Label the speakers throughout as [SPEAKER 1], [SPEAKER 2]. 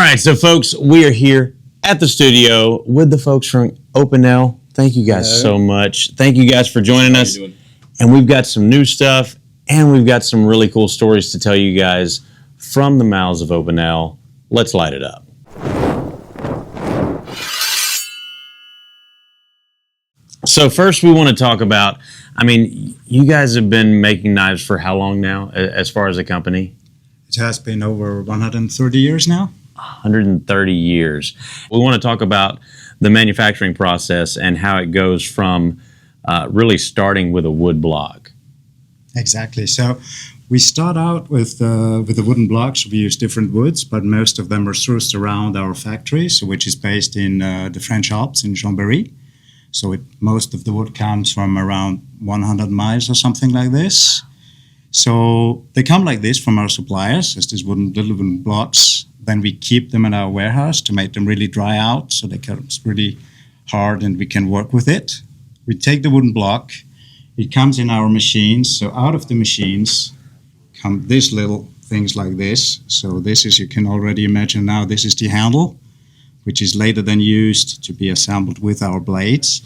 [SPEAKER 1] right, so folks, we are here at the studio with the folks from Opinel. Thank you guys so much. Thank you guys for joining us. And we've got some new stuff, and we've got some really cool stories to tell you guys from the mouths of Opinel. Let's light it up. So first we want to talk about, you guys have been making knives for how long now, as far as a company?
[SPEAKER 2] It has been over 130 years now.
[SPEAKER 1] 130 years. We want to talk about the manufacturing process and how it goes from really starting with a wood block.
[SPEAKER 2] Exactly. So we start out with the wooden blocks. We use different woods, but most of them are sourced around our factory, which is based in the French Alps in Chambéry. So most of the wood comes from around 100 miles or something like this. So they come like this from our suppliers as these little wooden blocks. Then we keep them in our warehouse to make them really dry out so they get really hard and we can work with it. We take the wooden block, it comes in our machines. So out of the machines come these little things like this. So this is, you can already imagine now, this is the handle, which is later then used to be assembled with our blades.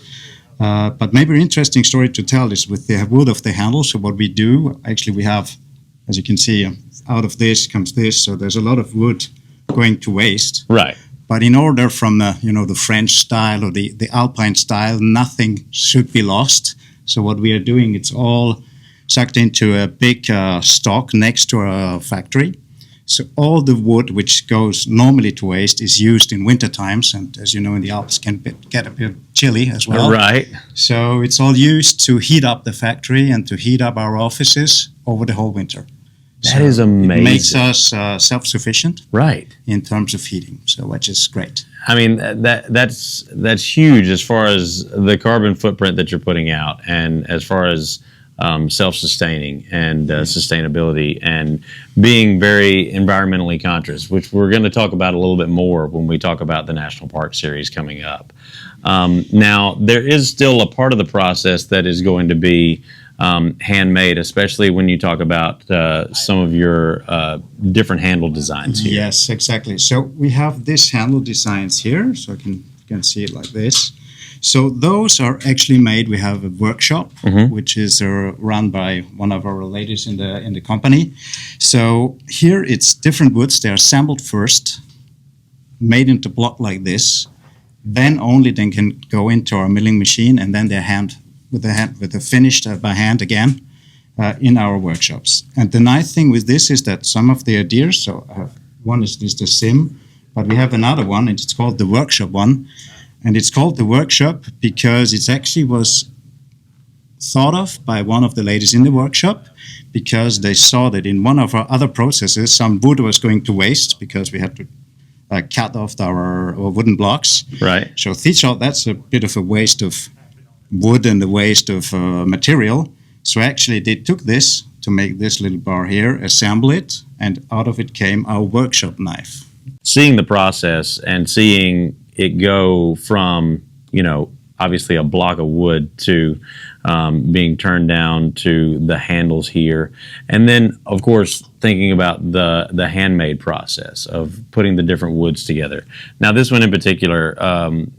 [SPEAKER 2] But maybe an interesting story to tell is with the wood of the handle. So what we do, actually we have, as you can see, out of this comes this. So there's a lot of wood going to waste.
[SPEAKER 1] Right.
[SPEAKER 2] But in order from the French style or the Alpine style, nothing should be lost. So what we are doing, it's all sucked into a big stock next to our factory. So all the wood which goes normally to waste is used in winter times, and as you know, in the Alps can get a bit chilly as well.
[SPEAKER 1] Right.
[SPEAKER 2] So it's all used to heat up the factory and to heat up our offices over the whole winter.
[SPEAKER 1] That is amazing.
[SPEAKER 2] It makes us self-sufficient,
[SPEAKER 1] right,
[SPEAKER 2] in terms of heating. So which is great.
[SPEAKER 1] That's huge as far as the carbon footprint that you're putting out, and as far as self-sustaining and sustainability and being very environmentally conscious, which we're going to talk about a little bit more when we talk about the National Park Series coming up. Now, there is still a part of the process that is going to be handmade, especially when you talk about some of your different handle designs here.
[SPEAKER 2] Yes, exactly. So we have this handle designs here, so you can see it like this. So those are actually made. We have a workshop, which is run by one of our ladies in the company. So here it's different woods. They are assembled first, made into block like this. Then can go into our milling machine, and then they're finished by hand again in our workshops. And the nice thing with this is that some of the ideas. So one is the sim, but we have another one, and it's called the workshop one. And it's called the workshop because it actually was thought of by one of the ladies in the workshop, because they saw that in one of our other processes, some wood was going to waste because we had to cut off our wooden blocks.
[SPEAKER 1] Right.
[SPEAKER 2] So they thought that's a bit of a waste of wood and a waste of material. So actually they took this to make this little bar here, assemble it, and out of it came our workshop knife.
[SPEAKER 1] Seeing the process and seeing it go from, obviously a block of wood to being turned down to the handles here. And then, of course, thinking about the handmade process of putting the different woods together. Now, this one in particular,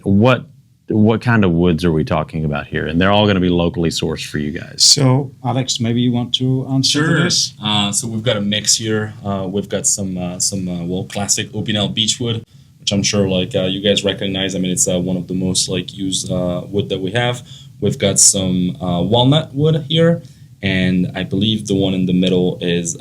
[SPEAKER 1] what kind of woods are we talking about here? And they're all going to be locally sourced for you guys.
[SPEAKER 2] So, Alex, maybe you want to answer this?
[SPEAKER 3] So we've got a mix here. We've got some classic Opinel beechwood, which I'm sure you guys recognize. It's one of the most used wood that we have. We've got some walnut wood here, and I believe the one in the middle is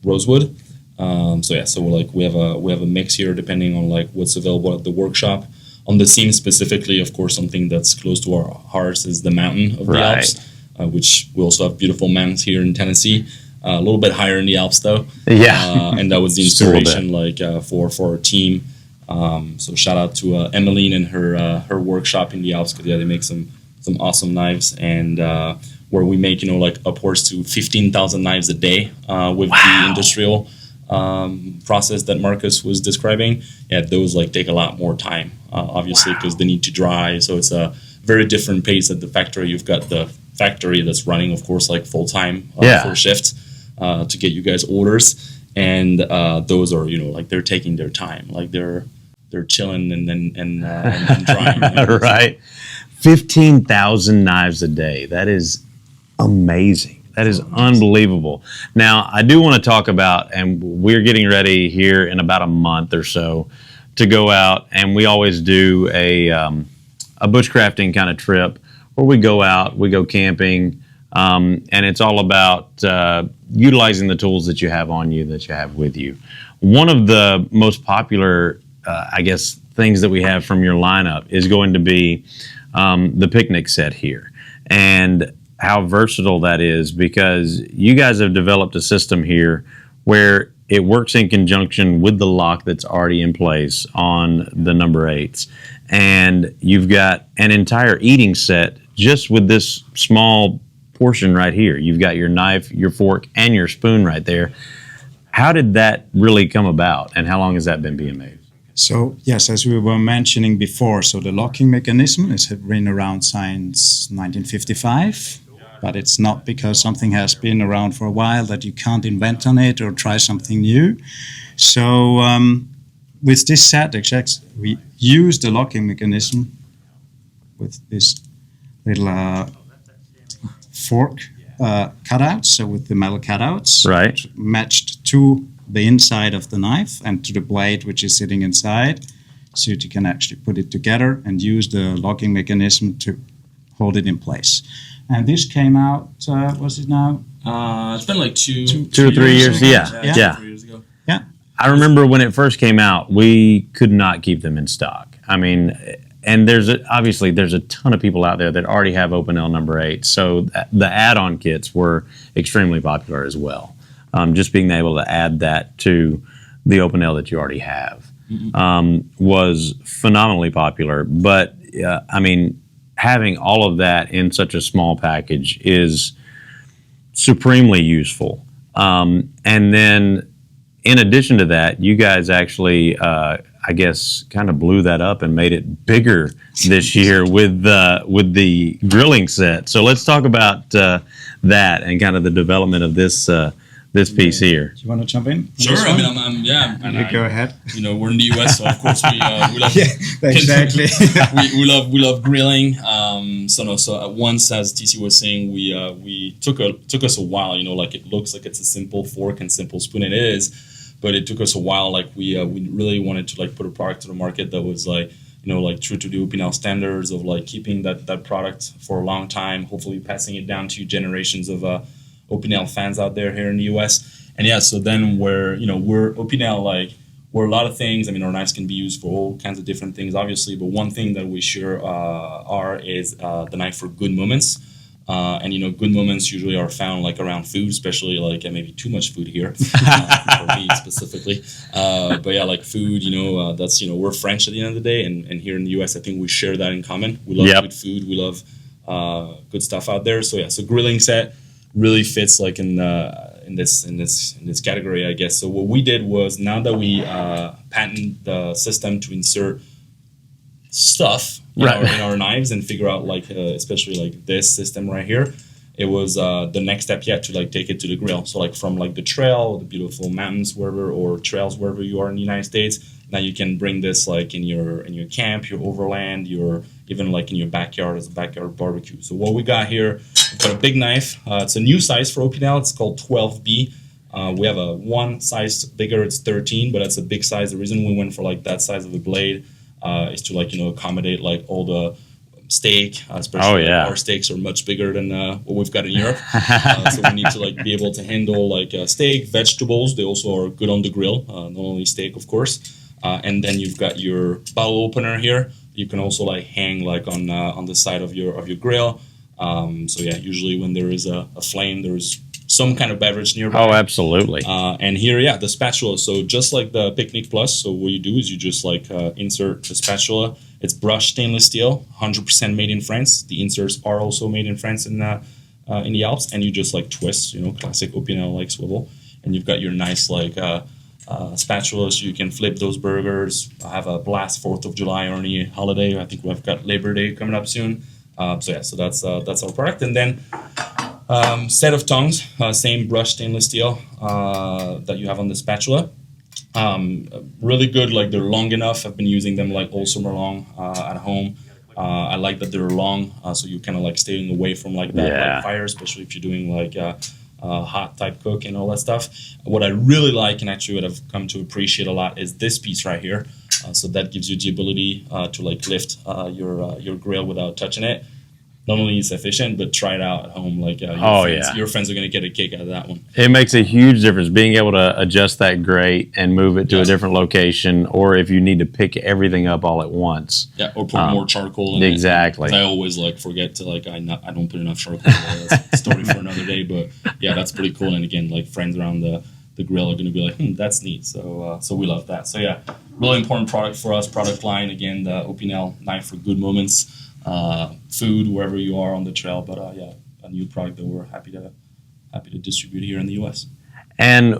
[SPEAKER 3] rosewood. So we have a mix here depending on what's available at the workshop. On the seam specifically, of course, something that's close to our hearts is the mountain of the Alps, which we also have beautiful mountains here in Tennessee. A little bit higher in the Alps, though.
[SPEAKER 1] Yeah.
[SPEAKER 3] And that was the inspiration, for our team. So shout out to Emmeline and her workshop in the Alps, because they make some awesome knives, and where we make upwards to 15,000 knives a day with the industrial process that Marcus was describing. Yeah, those take a lot more time, obviously, because they need to dry. So it's a very different pace at the factory. You've got the factory that's running, of course, full time, full shift to get you guys orders. and those are like they're taking their time, like they're chilling and drying.
[SPEAKER 1] Right. 15,000 knives a day. That is amazing. That is unbelievable. Now, I do want to talk about, and we're getting ready here in about a month or so to go out, and we always do a bushcrafting kind of trip where we go out, we go camping, and it's all about utilizing the tools that you have on you, that you have with you. One of the most popular, I guess, things that we have from your lineup is going to be the picnic set here, and how versatile that is, because you guys have developed a system here where it works in conjunction with the lock that's already in place on the number 8s. And you've got an entire eating set just with this small portion right here. You've got your knife, your fork, and your spoon right there. How did that really come about, and how long has that been being made?
[SPEAKER 2] So, yes, as we were mentioning before, so the locking mechanism has been around since 1955, but it's not because something has been around for a while that you can't invent on it or try something new. So, with this set, we use the locking mechanism with this little fork cutouts, so with the metal cutouts,
[SPEAKER 1] right,
[SPEAKER 2] matched to the inside of the knife and to the blade which is sitting inside, so you can actually put it together and use the locking mechanism to hold it in place. And this came out, was it now?
[SPEAKER 3] It's been like two
[SPEAKER 1] or 3 years. Yeah.
[SPEAKER 3] 3 years ago.
[SPEAKER 2] Yeah.
[SPEAKER 1] I remember when it first came out, we could not keep them in stock. I mean, and obviously there's a ton of people out there that already have Opinel number 8. So the add-on kits were extremely popular as well. Just being able to add that to the Opinel that you already have was phenomenally popular. But I mean, having all of that in such a small package is supremely useful. And then in addition to that, you guys actually, I guess, kind of blew that up and made it bigger this year with the grilling set. So let's talk about that and kind of the development of this piece here.
[SPEAKER 2] Do you want to jump in?
[SPEAKER 3] Sure. I mean,
[SPEAKER 2] You go ahead.
[SPEAKER 3] We're in the US, so of course we love
[SPEAKER 2] exactly.
[SPEAKER 3] we love grilling. So once, as TC was saying, we took us a while. Like it looks like it's a simple fork and simple spoon, and it is, but it took us a while. Like we really wanted to like put a product to the market that was like like true to the Opinel standards of like keeping that product for a long time. Hopefully, passing it down to generations of Opinel fans out there here in the US. And yeah, so then we're Opinel, like we're a lot of things. I mean, our knives can be used for all kinds of different things, obviously, but one thing that we sure is the knife for good moments. And good moments usually are found like around food, especially like maybe too much food here for me specifically. But yeah, like food, that's we're French at the end of the day, and here in the US, I think we share that in common. We love good food, we love good stuff out there. So yeah, so grilling set really fits like in this category, I guess. So what we did was, now that we patent the system to insert stuff in our knives and figure out like especially like this system right here, it was the next step yet to like take it to the grill. So like from like the trail, the beautiful mountains wherever, or trails wherever you are in the United States, now you can bring this like in your camp, your overland, your even like in your backyard as a backyard barbecue. So what we got here, we've got a big knife. It's a new size for Opinel. It's called 12B. We have a one size bigger, it's 13, but that's a big size. The reason we went for like that size of a blade is to like accommodate like all the steak, especially our steaks are much bigger than what we've got in Europe. So we need to like be able to handle like steak, vegetables. They also are good on the grill, not only steak, of course. And then you've got your bottle opener here. You can also like hang like on the side of your grill. So yeah, usually when there is a flame, there is some kind of beverage nearby.
[SPEAKER 1] Oh, absolutely.
[SPEAKER 3] And here, the spatula. So just like the Picnic Plus, so what you do is you just like insert the spatula. It's brushed stainless steel, 100% made in France. The inserts are also made in France in the Alps, and you just like twist, classic Opinel like swivel, and you've got your nice like spatula, so you can flip those burgers. I have a blast 4th of July or any holiday. I think we've got Labor Day coming up soon. So that's our product. And then Set of tongs, same brushed stainless steel that you have on the spatula. Really good, like they're long enough. I've been using them like all summer long at home. I like that they're long, so you kind of like staying away from like that like fire, especially if you're doing like hot type cook and all that stuff. What I really like, and actually what I've come to appreciate a lot, is this piece right here. So that gives you the ability to like lift your grill without touching it. Not only is it efficient, but try it out at home. Like your friends are going to get a kick out of that one.
[SPEAKER 1] It makes a huge difference being able to adjust that grate and move it to a different location, or if you need to pick everything up all at once.
[SPEAKER 3] Yeah, or put more charcoal in
[SPEAKER 1] exactly.
[SPEAKER 3] it. I always like forget to like I don't put enough charcoal in there. That's a story for another day. But yeah, that's pretty cool. And again, like friends around the grill are going to be like, that's neat. So we love that. So yeah, really important product for us. Product line again, the Opinel knife for good moments. Food wherever you are on the trail, but yeah, a new product that we're happy to distribute here in the U.S.
[SPEAKER 1] And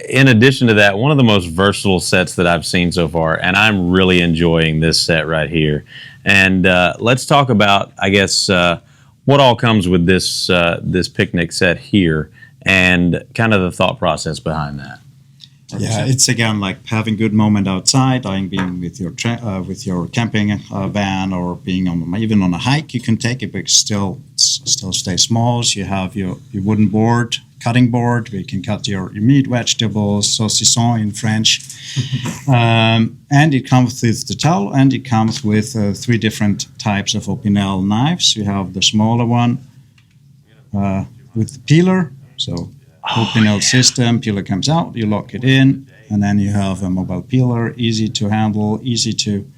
[SPEAKER 1] in addition to that, one of the most versatile sets that I've seen so far, and I'm really enjoying this set right here. And let's talk about, I guess, what all comes with this this picnic set here, and kind of the thought process behind that.
[SPEAKER 2] Yeah, it's again like having good moment outside, like being with your camping van, or being even on a hike. You can take it, but still stay small. So you have your wooden board, cutting board, where you can cut your meat, vegetables, saucisson in French. And it comes with the towel, and it comes with 3 different types of Opinel knives. You have the smaller one with the peeler, so Opinel system, peeler comes out, you lock it in, and then you have a mobile peeler, easy to handle, easy to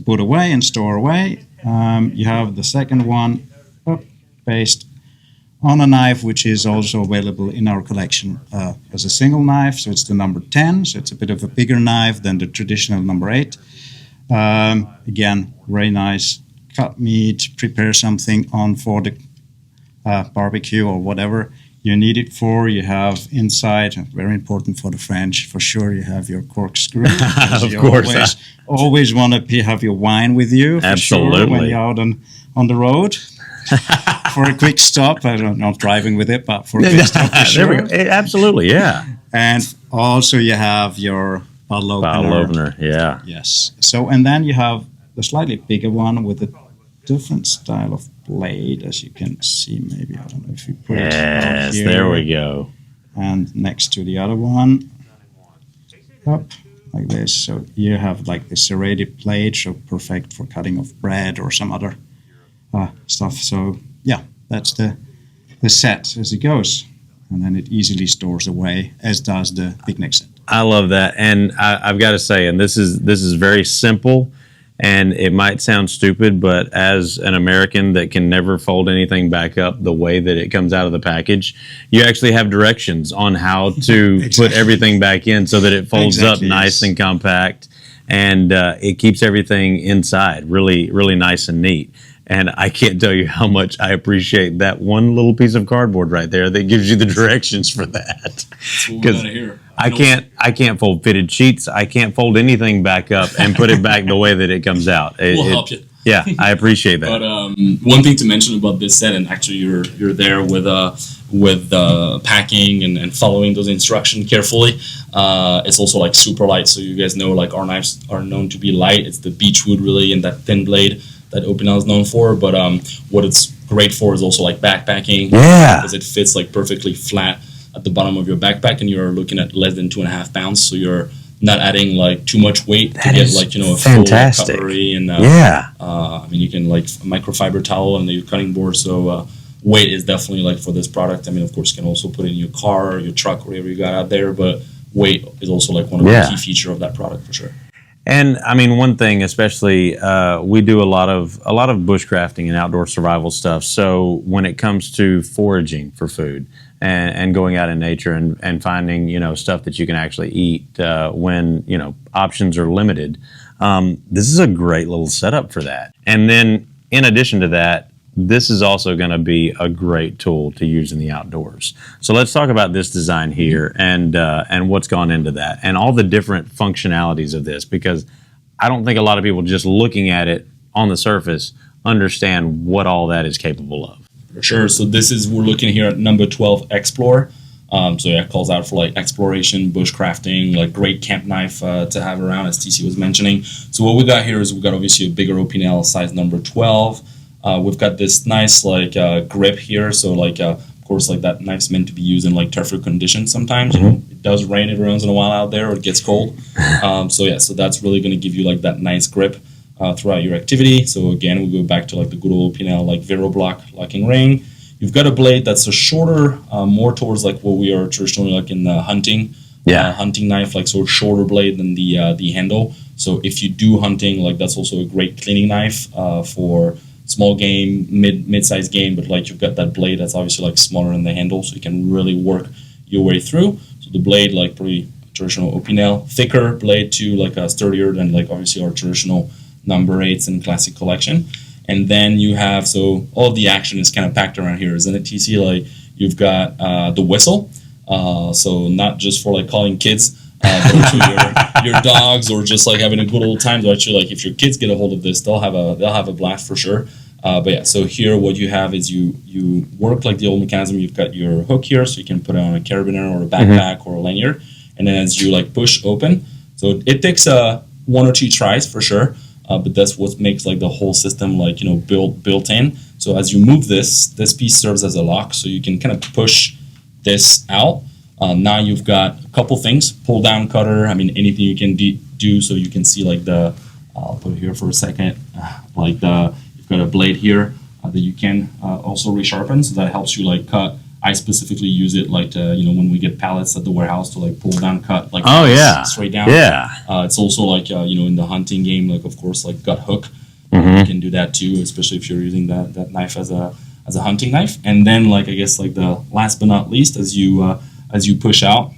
[SPEAKER 2] put away and store away. You have the second one based on a knife, which is also available in our collection as a single knife. So it's the number 10, so it's a bit of a bigger knife than the traditional number 8. Again, very nice. Cut meat, prepare something on for the barbecue or whatever you need it for. You have inside, very important for the French, for sure, you have your corkscrew.
[SPEAKER 1] Of course.
[SPEAKER 2] Always want to have your wine with you, for
[SPEAKER 1] Absolutely.
[SPEAKER 2] sure, when you're out on the road. For a quick stop, I'm not driving with it, but for a quick stop, for sure.
[SPEAKER 1] There we go. Absolutely, yeah.
[SPEAKER 2] And also you have your bottle opener.
[SPEAKER 1] Yeah.
[SPEAKER 2] Yes. So, and then you have the slightly bigger one with a different style of blade, as you can see. Maybe, I don't know if you put it out here.
[SPEAKER 1] There we go.
[SPEAKER 2] And next to the other one, up like this. So you have like the serrated blade, so perfect for cutting of bread or some other stuff. So yeah, that's the set as it goes, and then it easily stores away, as does the picnic set.
[SPEAKER 1] I love that, and I've got to say, and this is very simple. And it might sound stupid, but as an American that can never fold anything back up the way that it comes out of the package, you actually have directions on how to put everything back in so that it folds up nice and compact, and it keeps everything inside really, really nice and neat. And I can't tell you how much I appreciate that one little piece of cardboard right there that gives you the directions for that. Because I can't fold fitted sheets. I can't fold anything back up and put it back the way that it comes out.
[SPEAKER 3] We'll help you.
[SPEAKER 1] Yeah, I appreciate that.
[SPEAKER 3] But one thing to mention about this set, and actually you're there with packing and following those instructions carefully. It's also like super light, so you guys know like our knives are known to be light. It's the beechwood really, and that thin blade that Opinel is known for. But what it's great for is also like backpacking.
[SPEAKER 1] Yeah,
[SPEAKER 3] because it fits like perfectly flat at the bottom of your backpack, and you're looking at less than 2.5 pounds, so you're not adding like too much weight to get like a
[SPEAKER 1] fantastic.
[SPEAKER 3] full cutlery. And I mean, you can like microfiber towel and your cutting board. So weight is definitely like for this product. I mean, of course, you can also put it in your car or your truck, whatever you got out there, but weight is also like one of the key features of that product for sure.
[SPEAKER 1] And I mean, one thing especially, we do a lot of bushcrafting and outdoor survival stuff. So when it comes to foraging for food and going out in nature and finding stuff that you can actually eat when options are limited, this is a great little setup for that. And then in addition to that, this is also going to be a great tool to use in the outdoors. So let's talk about this design here and what's gone into that and all the different functionalities of this, because I don't think a lot of people just looking at it on the surface understand what all that is capable of.
[SPEAKER 3] For sure. So we're looking here at number 12, Explore. So yeah, it calls out for like exploration, bushcrafting, like great camp knife to have around, as TC was mentioning. So what we got here is we've got obviously a bigger Opinel, size number 12. We've got this nice like grip here. So like, of course, like that knife's meant to be used in like tougher conditions sometimes. You know, it does rain every once in a while out there, or it gets cold. So that's really going to give you like that nice grip throughout your activity. So again, we go back to like the good old Opinel like Vero block locking ring. You've got a blade that's a shorter, more towards like what we are traditionally like in the hunting, hunting knife, like sort of shorter blade than the handle. So if you do hunting, like that's also a great cleaning knife for small game, mid-sized game. But like you've got that blade that's obviously like smaller than the handle, so you can really work your way through. So the blade, like pretty traditional Opinel, thicker blade too, like sturdier than like obviously our traditional number 8s in classic collection. And then you have, so all of the action is kind of packed around here, isn't it, TC? Like you've got the whistle, so not just for like calling kids, but to your dogs, or just like having a good old time. So actually, like if your kids get a hold of this, they'll have a blast for sure. But yeah, so here what you have is you work like the old mechanism. You've got your hook here, so you can put it on a carabiner or a backpack or a lanyard, and then as you like push open, so it takes 1 or 2 tries for sure. But that's what makes like the whole system like, you know, built in. So as you move this piece serves as a lock, so you can kind of push this out. Now you've got a couple things: pull down cutter. I mean, anything you can do. So you can see like I'll put it here for a second. You've got a blade here that you can also resharpen. So that helps you like cut. I specifically use it like to, you know, when we get pallets at the warehouse to like pull down, cut like straight down.
[SPEAKER 1] Yeah.
[SPEAKER 3] It's also like you know, in the hunting game, like of course like gut hook. You can do that too, especially if you're using that knife as a hunting knife. And then like I guess like the last but not least, as you push out,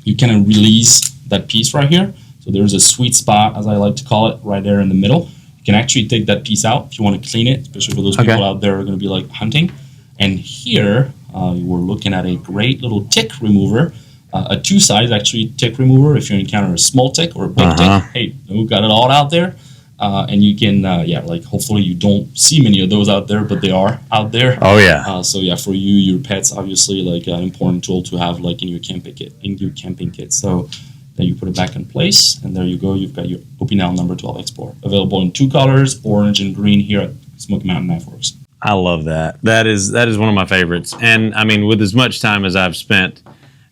[SPEAKER 3] you kind of release that piece right here. So there's a sweet spot, as I like to call it, right there in the middle. You can actually take that piece out if you want to clean it, especially for those people out there who are going to be like hunting. And here we're looking at a great little tick remover, a 2-size actually tick remover. If you encounter a small tick or a big tick, hey, we've got it all out there. And you can, like hopefully you don't see many of those out there, but they are out there.
[SPEAKER 1] Oh yeah.
[SPEAKER 3] So yeah, for you, your pets, obviously like an important tool to have like in your camping kit. So then you put it back in place, and there you go. You've got your Opinel number 12 Explorer, available in 2 colors, orange and green, here at Smoky Mountain Knife Works.
[SPEAKER 1] I love that. That is one of my favorites. And I mean, with as much time as I've spent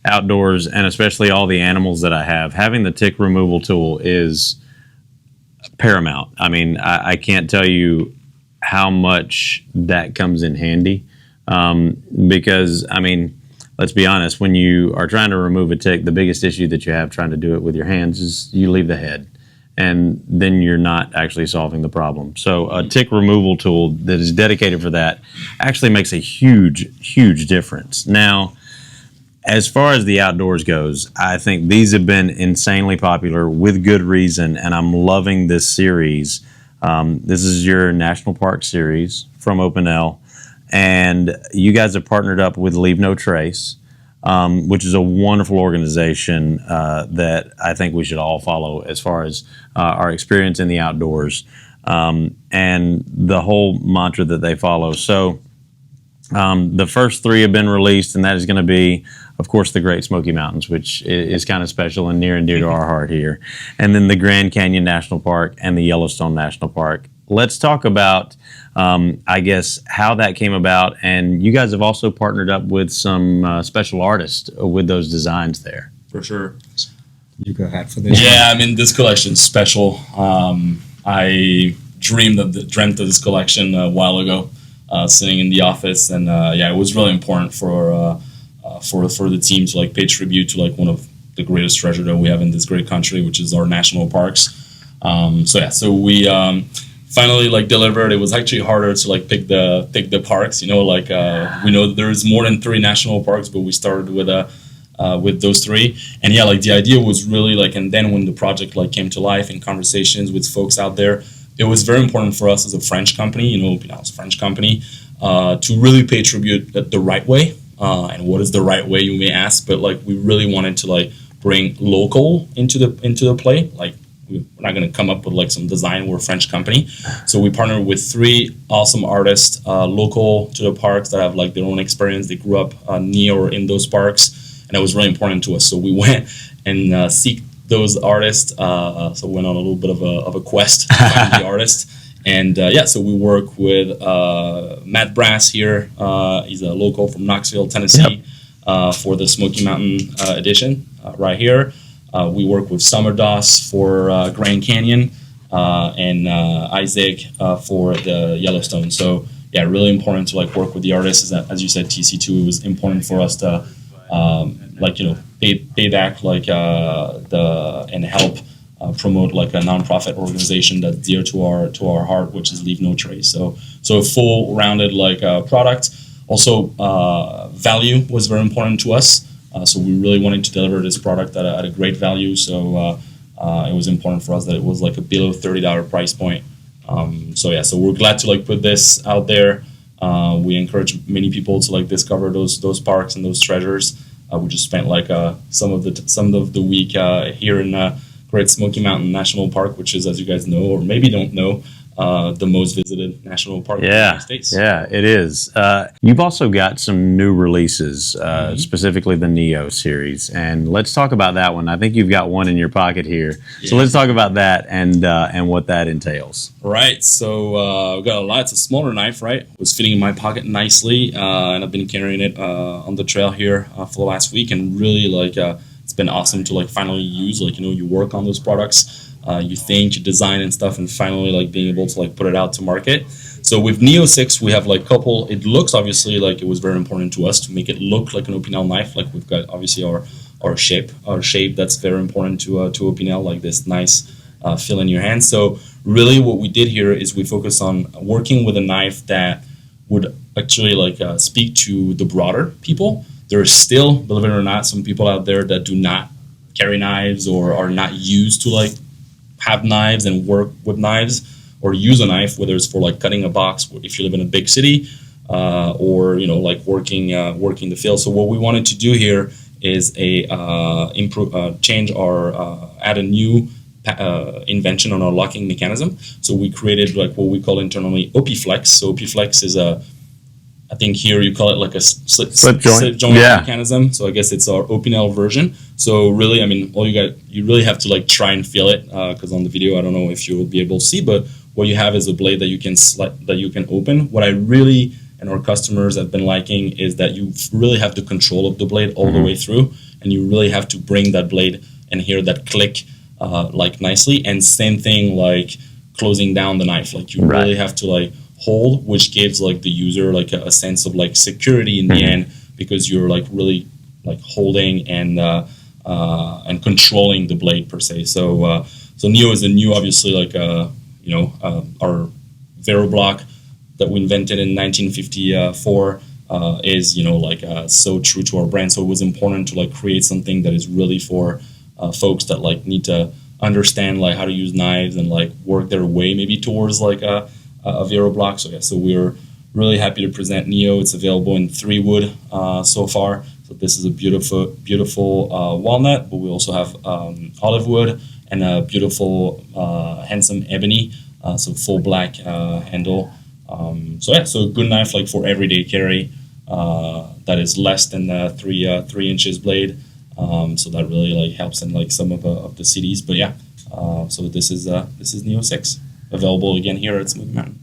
[SPEAKER 1] outdoors, and especially all the animals that I have, having the tick removal tool is paramount. I mean, I can't tell you how much that comes in handy, because I mean, let's be honest, when you are trying to remove a tick, the biggest issue that you have trying to do it with your hands is you leave the head, and then you're not actually solving the problem. So a tick removal tool that is dedicated for that actually makes a huge difference. Now, as far as the outdoors goes, I think these have been insanely popular with good reason, and I'm loving this series. This is your National Park series from Opinel, and you guys have partnered up with Leave No Trace, which is a wonderful organization that I think we should all follow as far as our experience in the outdoors, and the whole mantra that they follow. So the first 3 have been released, and that is going to be, of course, the Great Smoky Mountains, which is kind of special and near and dear to our heart here, and then the Grand Canyon National Park and the Yellowstone National Park. Let's talk about, I guess, how that came about. And you guys have also partnered up with some special artists with those designs there.
[SPEAKER 3] For sure.
[SPEAKER 2] You go ahead for this.
[SPEAKER 3] Yeah, I mean, this collection's special. I dreamt of this collection a while ago, sitting in the office, and it was really important for the team to like pay tribute to like one of the greatest treasure that we have in this great country, which is our national parks. So we finally like delivered. It was actually harder to like pick the parks. You know, like we know that there's more than 3 national parks, but we started with those 3. And yeah, like the idea was really like, and then when the project like came to life in conversations with folks out there, it was very important for us as a French company, you know, it's a French company, to really pay tribute the right way. And what is the right way, you may ask? But like we really wanted to like bring local into the play. Like we're not going to come up with like some design. We're a French company, so we partner with 3 awesome artists, local to the parks that have like their own experience. They grew up near or in those parks, and it was really important to us. So we went and seek those artists. So we went on a little bit of a quest to find the artist. And so we work with Matt Brass here. He's a local from Knoxville, Tennessee, for the Smoky Mountain edition right here. We work with Summer Doss for Grand Canyon and Isaac for the Yellowstone. So yeah, really important to like work with the artists. As you said, TC2, it was important for us to pay back like and help promote like a nonprofit organization that's dear to our heart, which is Leave No Trace. So a full rounded like product. Also, value was very important to us. So we really wanted to deliver this product at a great value. So it was important for us that it was like a below $30 price point. So we're glad to like put this out there. We encourage many people to like discover those parks and those treasures. We just spent like some of the week here in Great Smoky Mountain National Park, which is, as you guys know, or maybe don't know, the most visited national park in the United States.
[SPEAKER 1] Yeah, it is. You've also got some new releases, specifically the Neo series, and let's talk about that one. I think you've got one in your pocket here, so let's talk about that and what that entails.
[SPEAKER 3] Right. So we've got a lot. It's a smaller knife, right? It was fitting in my pocket nicely, and I've been carrying it on the trail here for the last week, and really like it's been awesome to like finally use. Like, you know, you work on those products. You think, you design and stuff, and finally like being able to like put it out to market. So with Neo 6, we have like couple, it looks obviously like it was very important to us to make it look like an Opinel knife. Like we've got obviously our shape that's very important to Opinel, like this nice feel in your hand. So really what we did here is we focus on working with a knife that would actually like speak to the broader people. There are still, believe it or not, some people out there that do not carry knives or are not used to like have knives and work with knives or use a knife, whether it's for like cutting a box if you live in a big city or, you know, like working the field. So what we wanted to do here is change our add a new invention on our locking mechanism. So we created like what we call internally OpiFlex. So OpiFlex is I think here you call it like a slip joint mechanism. So I guess it's our Opinel version. So really, I mean, you really have to like try and feel it because on the video, I don't know if you will be able to see, but what you have is a blade that you can open. What I really and our customers have been liking is that you really have the control of the blade all the way through, and you really have to bring that blade and hear that click like nicely. And same thing like closing down the knife. Like you really have to like hold, which gives like the user like a sense of like security in the end, because you're like really like holding and controlling the blade per se. So Neo is a new, obviously like our Vero block that we invented in 1954 is so true to our brand. So it was important to like create something that is really for folks that like need to understand like how to use knives and like work their way maybe towards like a Vero block. So we're really happy to present Neo. It's available in 3 wood so far. So this is a beautiful walnut, but we also have olive wood and a beautiful handsome ebony. So full black handle. So a good knife like for everyday carry that is less than 3 inches blade. So that really like helps in like some of the cities. But so this is Neo 6. Available again here at Smoky Mountain.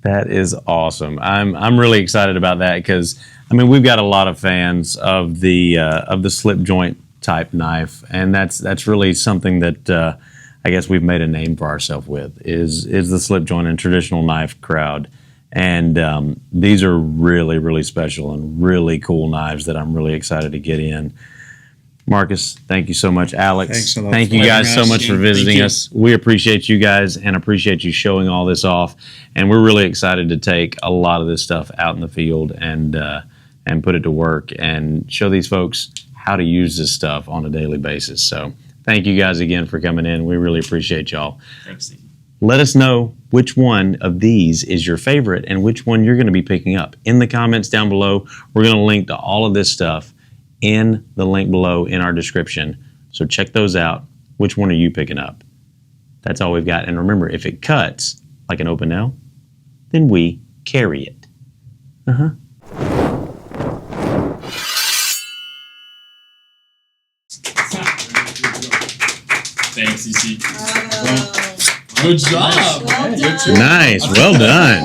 [SPEAKER 1] That is awesome. I'm really excited about that because I mean we've got a lot of fans of the slip joint type knife, and that's really something that I guess we've made a name for ourselves with is the slip joint and traditional knife crowd. And these are really, really special and really cool knives that I'm really excited to get in. Marcus, thank you so much. Alex,
[SPEAKER 2] thanks a lot.
[SPEAKER 1] Thank you guys so much for visiting us. We appreciate you guys and appreciate you showing all this off. And we're really excited to take a lot of this stuff out in the field and put it to work and show these folks how to use this stuff on a daily basis. So thank you guys again for coming in. We really appreciate y'all.
[SPEAKER 3] Thanks, Steve.
[SPEAKER 1] Let us know which one of these is your favorite and which one you're going to be picking up. In the comments down below, we're going to link to all of this stuff in the link below in our description. So check those out. Which one are you picking up? That's all we've got. And remember, if it cuts like an Opinel, then we carry it.
[SPEAKER 3] Thanks, EC. Good job.
[SPEAKER 4] Well done.
[SPEAKER 1] Nice. Well done.